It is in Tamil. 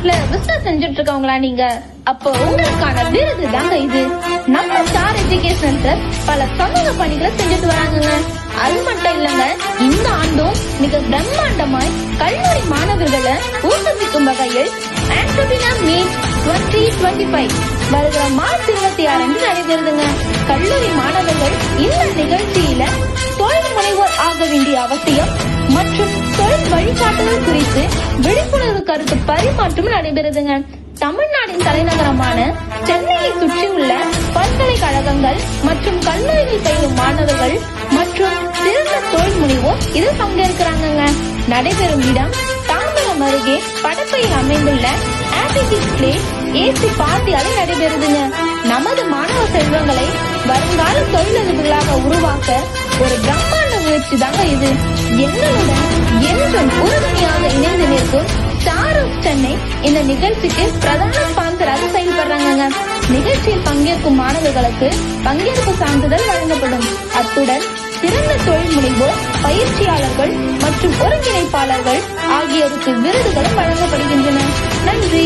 நாட்டுல பிசினஸ் செஞ்சுட்டு இருக்கவங்களா நீங்க? அப்போ உங்களுக்கான விருது தாங்க இது. நம்ம ஸ்டார் எஜுகேஷன் ட்ரஸ்ட் பல சமூக பணிகளை செஞ்சுட்டு வராங்க. அது மட்டும் இல்லங்க, இந்த ஆண்டும் மிக பிரம்மாண்டமாய் கல்லூரி மாணவர்களை ஊக்குவிக்கும் வகையில் ஆண்டர்பிரினர் மீட் 2025 வருகிற மார்ச் 26 நடைபெறுதுங்க. கல்லூரி மாணவர்கள் இந்த நிகழ்ச்சியில தொழில் முனைவோர் ஆக வேண்டிய அவசியம் மற்றும் தொழில் வழிகாட்டுதல் குறித்து விழிப்புணர்வு கருத்து பரிமாற்றம் நடைபெறுதுங்க. தமிழ்நாட்டின் தலைநகரமான சென்னையை சுற்றியுள்ள பல்கலைக்கழகங்கள் மற்றும் கல்லூரிகள் பயிலும் மாணவர்கள் மற்றும் சிறந்த தொழில் முனைவோர் இதில் பங்கேற்கிறாங்க. நடைபெறும் இடம் தாம்பரம் அருகே படப்பையில் அமைந்துள்ள ஏசி பார்ட்டியால நடைபெறுதுங்க. நமது மாணவ செல்வங்களை வருங்கால தொழிலதிபர்களாக உருவாக்க ஒரு பிரம்மாண்ட முயற்சி தாங்க இது. எங்களுடன் என்றும் உறுதுணையாக இணைந்து நிற்கும் ஸ்டார் ஆஃப் சென்னை இந்த நிகழ்ச்சிக்கு பிரதான ஸ்பான்சராக செயல்படுறாங்க. நிகழ்ச்சியில் பங்கேற்கும் மாணவர்களுக்கு பங்கேற்பு சான்றிதழ் வழங்கப்படும். அத்துடன் சிறந்த தொழில் முனைவோர், பயிற்சியாளர்கள் மற்றும் ஒருங்கிணைப்பாளர்கள் ஆகியோருக்கு விருதுகளும் வழங்கப்படுகின்றன. நன்றி.